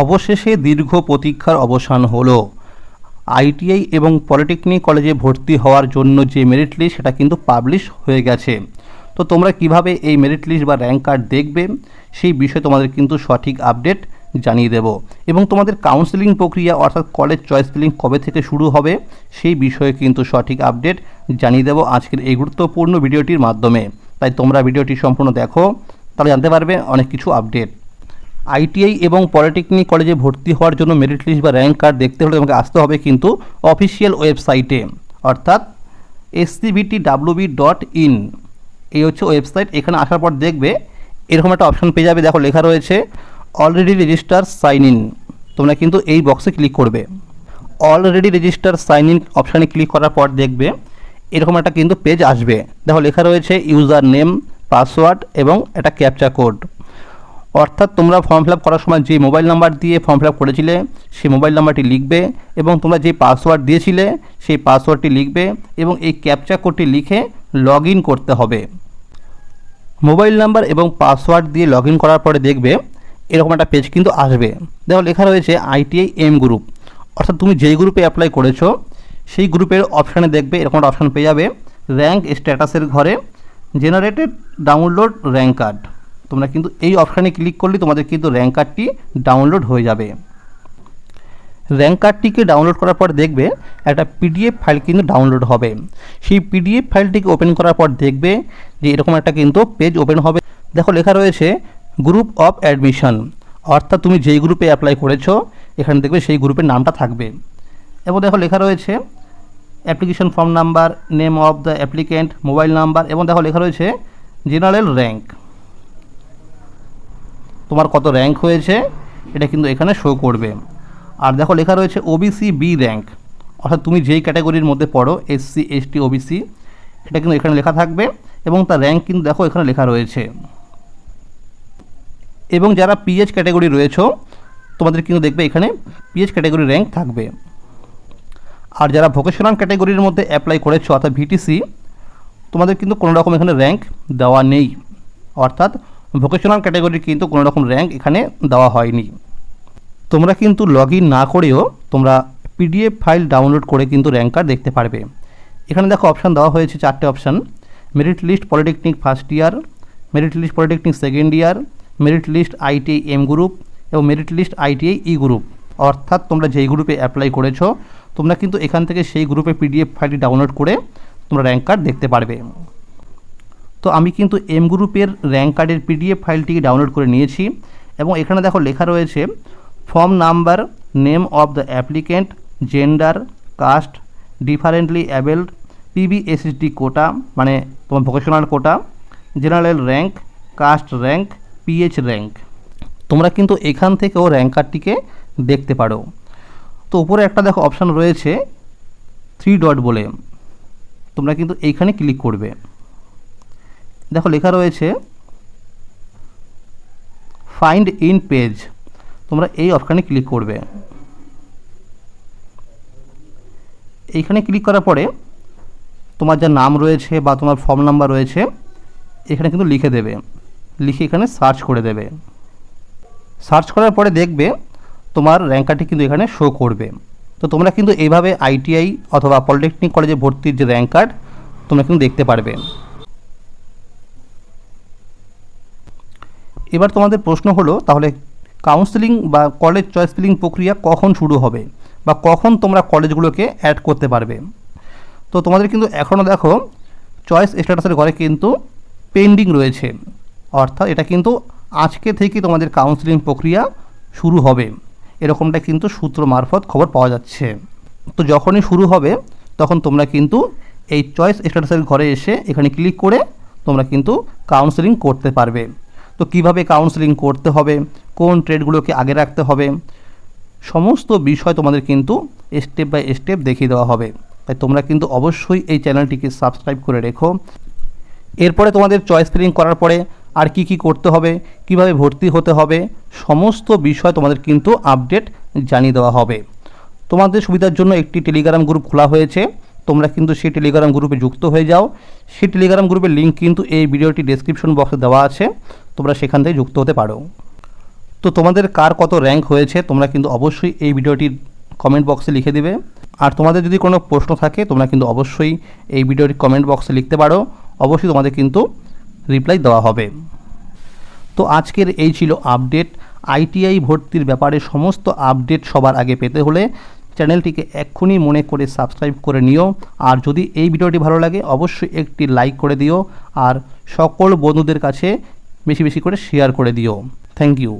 অবশেষে দীর্ঘ প্রতীক্ষার অবসান হলো। আইটিআই এবং পলিটেকনিক কলেজে ভর্তি হওয়ার জন্য যে মেরিট লিস্ট সেটা কিন্তু পাবলিশ হয়ে গেছে। তো তোমরা কিভাবে এই মেরিট লিস্ট বা র্যাঙ্ক কার্ড দেখবে সেই বিষয়ে তোমাদের কিন্তু সঠিক আপডেট জানিয়ে দেব, এবং তোমাদের কাউন্সেলিং প্রক্রিয়া অর্থাৎ কলেজ চয়েস ফিলিং কবে থেকে শুরু হবে সেই বিষয়ে কিন্তু সঠিক আপডেট জানিয়ে দেব আজকের এই গুরুত্বপূর্ণ ভিডিওটির মাধ্যমে। তাই তোমরা ভিডিওটি সম্পূর্ণ দেখো, তাহলে জানতে পারবে অনেক কিছু আপডেট। আইটিআই এবং পলিটেকনিক কলেজে ভর্তি হওয়ার জন্য মেরিট লিস্ট বা র্যাঙ্ক কার্ড দেখতে হলে তোমাকে আসতে হবে কিন্তু অফিসিয়াল ওয়েবসাইটে, অর্থাৎ scvtwb.in। এই হচ্ছে ওয়েবসাইট। এখানে আসার পর দেখবে এরকম একটা অপশান পেয়ে যাবে, দেখো লেখা রয়েছে অলরেডি রেজিস্টার সাইন ইন। তোমরা কিন্তু এই বক্সে ক্লিক করবে। অলরেডি রেজিস্টার সাইন ইন অপশানে ক্লিক করার পর দেখবে এরকম একটা কিন্তু পেজ আসবে। দেখো লেখা রয়েছে ইউজার নেম, পাসওয়ার্ড এবং একটা ক্যাপচা কোড। অর্থাৎ তোমরা ফর্ম ফিল আপ করার সময় যে মোবাইল নাম্বার দিয়ে ফর্ম ফিল আপ করেছিলে সেই মোবাইল নাম্বারটি লিখবে, এবং তোমরা যে পাসওয়ার্ড দিয়েছিলে সেই পাসওয়ার্ডটি লিখবে, এবং এই ক্যাপচা কোডটি লিখে লগ ইন করতে হবে। মোবাইল নাম্বার এবং পাসওয়ার্ড দিয়ে লগ ইন করার পরে দেখবে এরকম একটা পেজ কিন্তু আসবে। দেখো লেখা রয়েছে আইটিআই এম গ্রুপ, অর্থাৎ তুমি যেই গ্রুপে অ্যাপ্লাই করেছো সেই গ্রুপের অপশানে দেখবে এরকম একটা অপশান পেয়ে যাবে র্যাঙ্ক স্ট্যাটাসের ঘরে জেনারেটেড ডাউনলোড র্যাঙ্ক কার্ড। তোমরা কিন্তু এই অপশানে ক্লিক করলে তোমাদের কিন্তু র্যাঙ্ক কার্ডটি ডাউনলোড হয়ে যাবে। র্যাঙ্ক কার্ডটিকে ডাউনলোড করার পর দেখবে একটা পিডিএফ ফাইল কিন্তু ডাউনলোড হবে। সেই পিডিএফ ফাইলটিকে ওপেন করার পর দেখবে যে এরকম একটা কিন্তু পেজ ওপেন হবে। দেখো লেখা রয়েছে গ্রুপ অফ অ্যাডমিশন, অর্থাৎ তুমি যেই গ্রুপে অ্যাপ্লাই করেছো এখানে দেখবে সেই গ্রুপের নামটা থাকবে। এবং দেখো লেখা রয়েছে application form number, name of the applicant, mobile number, এবং দেখো লেখা রয়েছে জেনারেল র্যাঙ্ক। তোমার কত র্যাঙ্ক হয়েছে এটা কিন্তু এখানে শো করবে। আর দেখো লেখা রয়েছে ওবিসি বি র্যাঙ্ক, অর্থাৎ তুমি যেই ক্যাটাগরির মধ্যে পড়ো এসসি, এসটি, ওবিসি, এটা কিন্তু এখানে লেখা থাকবে, এবং তার র্যাঙ্ক কিন্তু দেখো এখানে লেখা রয়েছে। এবং যারা পিএইচ ক্যাটাগরি রয়েছে তোমাদের কিন্তু দেখবে এখানে পিএইচ ক্যাটাগরি র্যাঙ্ক থাকবে। আর যারা ভোকেশনাল ক্যাটাগরির মধ্যে অ্যাপ্লাই করেছো অর্থাৎ ভিটিসি, তোমাদের কিন্তু কোনো রকম এখানে র্যাঙ্ক দেওয়া নেই, অর্থাৎ ভোকেশনাল ক্যাটাগরির কিন্তু কোনো রকম র্যাঙ্ক এখানে দেওয়া হয়নি। তোমরা কিন্তু লগ ইন না করেও তোমরা পিডিএফ ফাইল ডাউনলোড করে কিন্তু র্যাঙ্ক কার্ড দেখতে পারবে। এখানে দেখো অপশান দেওয়া হয়েছে চারটে option: merit list polytechnic first year, merit list polytechnic second year, merit list ITI M group এবং merit list ITI E group. অর্থাৎ তোমরা যেই গ্রুপে অ্যাপ্লাই করেছো তোমরা কিন্তু এখান থেকে সেই গ্রুপে পিডিএফ ফাইলটি ডাউনলোড করে তোমরা র্যাঙ্ক কার্ড দেখতে পারবে। তো আমি কিন্তু এম গ্রুপের র্যাঙ্ক কার্ডের পিডিএফ ফাইলটিকে ডাউনলোড করে নিয়েছি, এবং এখানে দেখো লেখা রয়েছে form number, name of the applicant, gender, caste, differently abled, PBSSD quota মানে তোমার vocational quota, general rank, caste rank, PH rank. তোমরা কিন্তু এখান থেকেও র্যাঙ্ক কার্ডটিকে দেখতে পারো। তো উপরে একটা দেখো অপশান রয়েছে 3 ডট বলে, তোমরা কিন্তু এইখানে ক্লিক করবে। দেখো লেখা রয়েছে ফাইন্ড ইন পেজ, তোমরা এই অপশানে ক্লিক করবে। এইখানে ক্লিক করার পরে তোমার যা নাম রয়েছে বা তোমার ফর্ম নাম্বার রয়েছে এখানে কিন্তু লিখে দেবে, লিখে এখানে সার্চ করে দেবে। সার্চ করার পরে দেখবে তোমার র্যাঙ্ক কার্ডটি কিন্তু এখানে শো করবে। তো তোমরা কিন্তু এইভাবে আইটিআই অথবা পলিটেকনিক কলেজে ভর্তির যে র্যাঙ্ক কার্ড তোমরা কিন্তু দেখতে পারবে। এবার তোমাদের প্রশ্ন হলো তাহলে কাউন্সেলিং বা কলেজ চয়েস ফিলিং প্রক্রিয়া কখন শুরু হবে বা কখন তোমরা কলেজগুলোকে অ্যাড করতে পারবে। তো তোমাদের কিন্তু এখনও দেখো চয়েস স্ট্যাটাসের ঘরে কিন্তু পেন্ডিং রয়েছে, অর্থাৎ এটা কিন্তু আজকে থেকে তোমাদের কাউন্সেলিং প্রক্রিয়া শুরু হবে, এরকমটা কিন্তু সূত্র মারফত খবর পাওয়া যাচ্ছে। তো যখনই শুরু হবে তখন তোমরা কিন্তু এই চয়েস স্ট্যাটাসের ঘরে এসে এখানে ক্লিক করে তোমরা কিন্তু কাউন্সেলিং করতে পারবে। তো কিভাবে কাউন্সেলিং করতে হবে, কোন ট্রেডগুলোকে আগে রাখতে হবে, সমস্ত বিষয় তোমাদের কিন্তু স্টেপ বাই স্টেপ দেখিয়ে দেওয়া হবে। তাই তোমরা কিন্তু অবশ্যই এই চ্যানেলটিকে সাবস্ক্রাইব করে রেখো। এরপরে তোমাদের চয়েস ফিলিং করার পরে আর কি কি করতে হবে, কিভাবে ভর্তি হতে হবে, সমস্ত বিষয় তোমাদের কিন্তু আপডেট জানিয়ে দেওয়া হবে। তোমাদের সুবিধার জন্য একটি টেলিগ্রাম গ্রুপ খোলা হয়েছে, তোমরা কিন্তু সেই টেলিগ্রাম গ্রুপে যুক্ত হয়ে যাও। সেই টেলিগ্রাম গ্রুপের লিঙ্ক কিন্তু এই ভিডিওটি ডেসক্রিপশন বক্সে দেওয়া আছে, তোমরা সেখান থেকে যুক্ত হতে পারো। তো তোমাদের কার কত র্যাঙ্ক হয়েছে তোমরা কিন্তু অবশ্যই এই ভিডিওটির কমেন্ট বক্সে লিখে দিবে। আর তোমাদের যদি কোনো প্রশ্ন থাকে তোমরা কিন্তু অবশ্যই এই ভিডিওটির কমেন্ট বক্সে লিখতে পারো, অবশ্যই তোমাদের কিন্তু রিপ্লাই দেওয়া হবে। তো আজকের এই ছিল আপডেট। আইটিআই ভর্তির ব্যাপারে সমস্ত আপডেট সবার আগে পেতে হলে চ্যানেলটিকে এক্ষুনি মনে করে সাবস্ক্রাইব করে নিও। আর যদি এই ভিডিওটি ভালো লাগে অবশ্যই একটি লাইক করে দিও আর সকল বন্ধুদের কাছে বেশি বেশি করে শেয়ার করে দিও। Thank you.